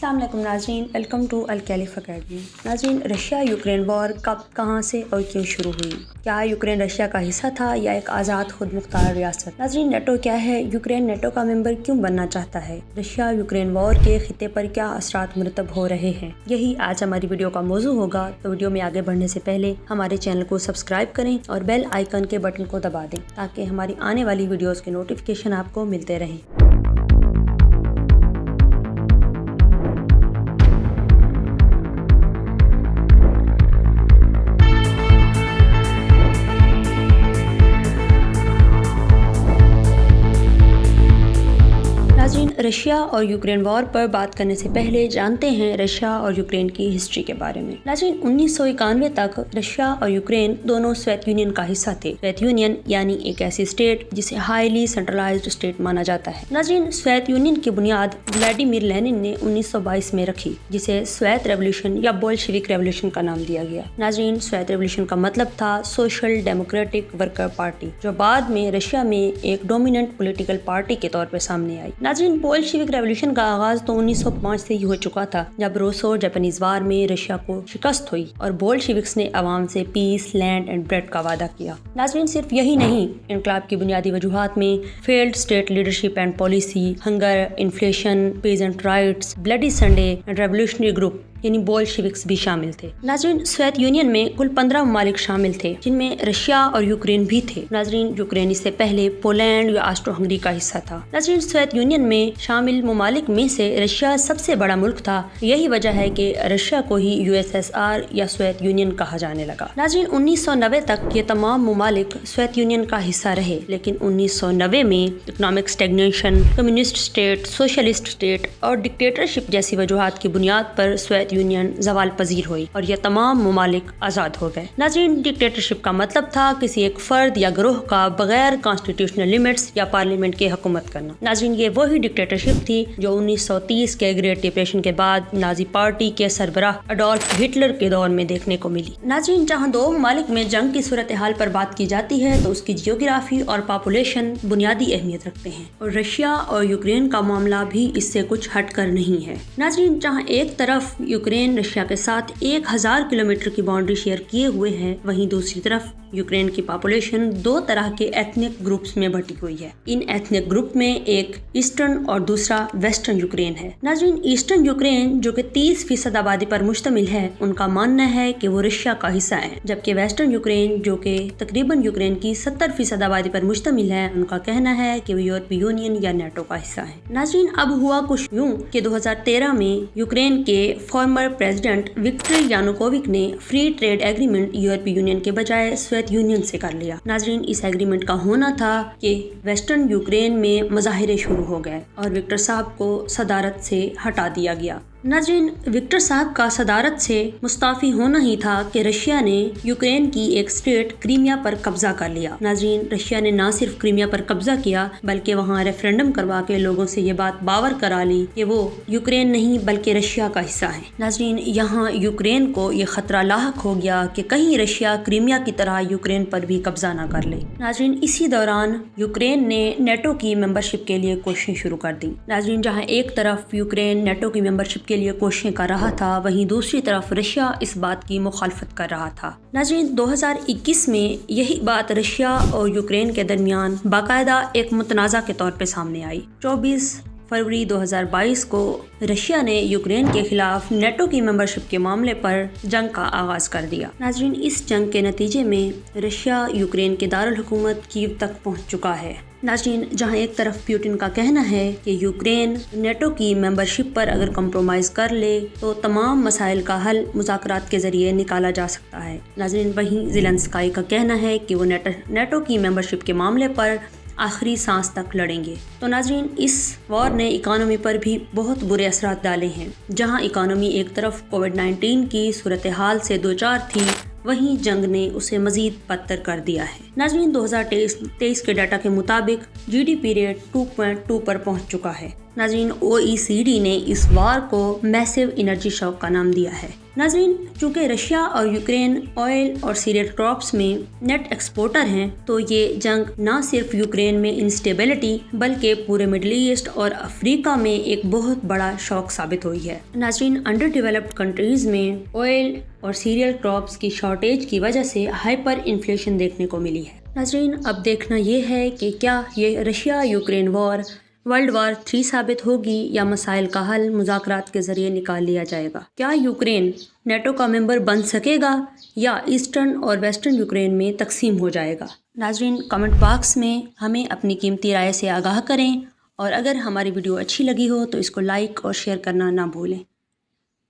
अस्सलाम वालेकुम नाज़रीन, वेलकम टू अल-कैलिफ अकेडमी। नाज़रीन, रशिया यूक्रेन वॉर कब, कहां से और क्यों शुरू हुई? क्या यूक्रेन रशिया का हिस्सा था या एक आज़ाद खुद मुख्तार रियासत? नाज़रीन, नेटो क्या है? यूक्रेन नेटो का मेंबर क्यों बनना चाहता है? रशिया यूक्रेन वॉर के खिते पर क्या असरात मुरतब हो रहे हैं? यही आज हमारी वीडियो का मौजू होगा। तो वीडियो में आगे बढ़ने से पहले हमारे चैनल को सब्सक्राइब करें और बेल आइकन के बटन को दबा दें ताकि हमारी आने वाली वीडियोज़ के नोटिफिकेशन आपको मिलते रहें। रशिया और यूक्रेन वॉर पर बात करने से पहले जानते हैं रशिया और यूक्रेन की हिस्ट्री के बारे में। नाज़रीन, 1991 तक रशिया और यूक्रेन दोनों सोवियत यूनियन का हिस्सा थे। सोवियत यूनियन यानी एक ऐसी स्टेट जिसे हाईली सेंट्रलाइज्ड स्टेट माना जाता है। नाज़रीन, सोवियत यूनियन की बुनियाद व्लादिमीर लेनिन ने 1922 में रखी, जिसे सोवियत रेवोल्यूशन या बोल्शेविक रेवोल्यूशन का नाम दिया गया। नाज़रीन, सोवियत रेवोल्यूशन का मतलब था सोशल डेमोक्रेटिक वर्कर पार्टी, जो बाद में रशिया में एक डोमिनेंट पॉलिटिकल पार्टी के तौर पर सामने आई। नाज़रीन, बोल्शेविक रेवोल्यूशन का आगाज तो 1905 से ही हो चुका था, जब रूसो जापानीज वार में रशिया को शिकस्त हुई और बोल्शेविक्स ने अवाम से पीस, लैंड एंड ब्रेड का वादा किया। नाज़रीन, सिर्फ यही नहीं, इनकलाब की बुनियादी वजूहात में failed state leadership and policy, hunger, inflation, peasant rights, bloody Sunday and revolutionary group यानी बोल्शेविक्स भी शामिल थे। नाज़रीन, सोवियत यूनियन में कुल 15 ममालिक शामिल थे, जिनमें रशिया और यूक्रेन भी थे। नाज़रीन, यूक्रेन इससे पहले पोलैंड या ऑस्ट्रो हंगरी का हिस्सा था। नाज़रीन, सोवियत यूनियन में शामिल ममालिक में से रशिया सबसे बड़ा मुल्क था। यही वजह है कि रशिया को ही USSR या सोवियत यूनियन कहा जाने लगा। नाज़रीन, 1990 तक ये तमाम ममालिक सोवियत यूनियन का हिस्सा रहे, लेकिन 1990 में economic stagnation, communist state, socialist state और डिक्टेटरशिप जैसी वजूहात की बुनियाद पर सोवियत यूनियन जवाल पजीर हुई और ये तमाम ममालिक आज़ाद हो गए। नाज़रीन, डिक्टेटरशिप का मतलब था किसी एक फर्द या ग्रोह का बगैर कॉन्स्टिट्यूशनल लिमिट्स या पार्लियामेंट के हुकूमत करना। नाज़रीन, ये वही डिक्टेटरशिप थी जो 1930 के ग्रेट डिप्रेशन के बाद नाजी पार्टी के सरबराह अडोल्फ हिटलर के दौर में देखने को मिली। नाज़रीन, जहाँ दो ममालिक में जंग की सूरत हाल पर बात की जाती है तो उसकी जियोग्राफी और पॉपुलेशन बुनियादी अहमियत रखते हैं, और रशिया और यूक्रेन का मामला भी इससे कुछ हटकर नहीं है। नाज़रीन, जहाँ एक तरफ यूक्रेन रशिया के साथ 1000 किलोमीटर की बाउंड्री शेयर किए हुए है, वहीं दूसरी तरफ यूक्रेन की पॉपुलेशन दो तरह के एथनिक ग्रुप्स में बटी हुई है। इन एथनिक ग्रुप में एक ईस्टर्न और दूसरा वेस्टर्न यूक्रेन है। नाज़रीन, ईस्टर्न यूक्रेन जो कि 30% आबादी पर मुश्तमिल है, उनका मानना है कि वो रशिया का हिस्सा है, जबकि वेस्टर्न यूक्रेन जो कि तकरीबन यूक्रेन की 70% आबादी पर मुश्तमिल है, उनका कहना है कि वो यूरोपीय यूनियन या नेटो का हिस्सा है। नाज़रीन, अब हुआ कुछ यूं कि 2013 में यूक्रेन के फॉर्मर प्रेसिडेंट विक्टर यानुकोविच ने फ्री ट्रेड एग्रीमेंट यूरोपीय यूनियन के बजाय सोवियत यूनियन से कर लिया। नाज़रीन, इस एग्रीमेंट का होना था कि वेस्टर्न यूक्रेन में मुजाहिरे शुरू हो गए और विक्टर साहब को सदारत से हटा दिया गया। नाज़रीन, विक्टर साहब का सदारत से मुस्ताफी होना ही था कि रशिया ने यूक्रेन की एक स्टेट क्रीमिया पर कब्जा कर लिया। नाज़रीन, रशिया ने न सिर्फ क्रीमिया पर कब्जा किया बल्कि वहाँ रेफरेंडम करवा के लोगों से ये बात बावर करा ली कि वो यूक्रेन नहीं बल्कि रशिया का हिस्सा है। नाज़रीन, यहाँ यूक्रेन को ये खतरा लाहक हो गया कि कहीं रशिया क्रीमिया की तरह यूक्रेन पर भी कब्जा न कर ले। नाज़रीन, इसी दौरान यूक्रेन ने नेटो की मेंबरशिप के लिए कोशिशें शुरू कर दी। नाज़रीन, जहाँ एक तरफ यूक्रेन नेटो की मेंबरशिप के लिए कोशिशें कर रहा था, वहीं दूसरी तरफ रशिया इस बात की मुखालफत कर रहा था। नाज़रीन, 2021 में यही बात रशिया और यूक्रेन के दरमियान बाकायदा एक मुतनाज़ा के तौर पे सामने आई। 24 फरवरी 2022 को रशिया ने यूक्रेन के खिलाफ नेटो की मेंबरशिप के मामले पर जंग का आगाज कर दिया। नाज़रीन, इस जंग के नतीजे में रशिया यूक्रेन के दारुल हुकूमत कीव तक पहुंच चुका है। नाज़रीन, जहां एक तरफ पुतिन का कहना है कि यूक्रेन नेटो की मेंबरशिप पर अगर कंप्रोमाइज़ कर ले तो तमाम मसाइल का हल मुज़ाकरात के ज़रिए निकाला जा सकता है। नाज़रीन, वहीं ज़ेलेंस्की का कहना है कि वो नेटो की मेंबरशिप के मामले पर आखिरी सांस तक लड़ेंगे। तो नाज़रीन, इस वॉर ने इकानमी पर भी बहुत बुरे असरात डाले हैं। जहां इकानमी एक तरफ कोविड-19 की सूरत हाल से दो चार थी, वहीं जंग ने उसे मज़ीद बदतर कर दिया है। ناظرین 2023 کے ڈاٹا کے مطابق GDP ریٹ 2.2 پر پہنچ چکا ہے۔ ناظرین OECD نے اس وار کو میسو انرجی شاک کا نام دیا ہے۔ ناظرین چونکہ رشیا اور یوکرین آئل اور سیریل کراپس میں نیٹ ایکسپورٹر ہیں تو یہ جنگ نہ صرف یوکرین میں انسٹیبلٹی بلکہ پورے مڈل ایسٹ اور افریقہ میں ایک بہت بڑا شاک ثابت ہوئی ہے۔ ناظرین انڈر ڈیولپڈ کنٹریز میں آئل اور سیریل کراپس کی شارٹیج کی وجہ سے ہائپر انفلیشن دیکھنے کو ملی ہے۔ ناظرین اب دیکھنا یہ ہے کہ کیا یہ Russia Ukraine war world war 3 ثابت ہوگی یا مسائل کا حل مذاکرات کے ذریعے نکال لیا جائے گا۔ کیا یوکرین نیٹو کا ممبر بن سکے گا یا ایسٹرن اور ویسٹرن یوکرین میں تقسیم ہو جائے گا؟ ناظرین کمنٹ باکس میں ہمیں اپنی قیمتی رائے سے آگاہ کریں، اور اگر ہماری ویڈیو اچھی لگی ہو تو اس کو لائک اور شیئر کرنا نہ بھولیں۔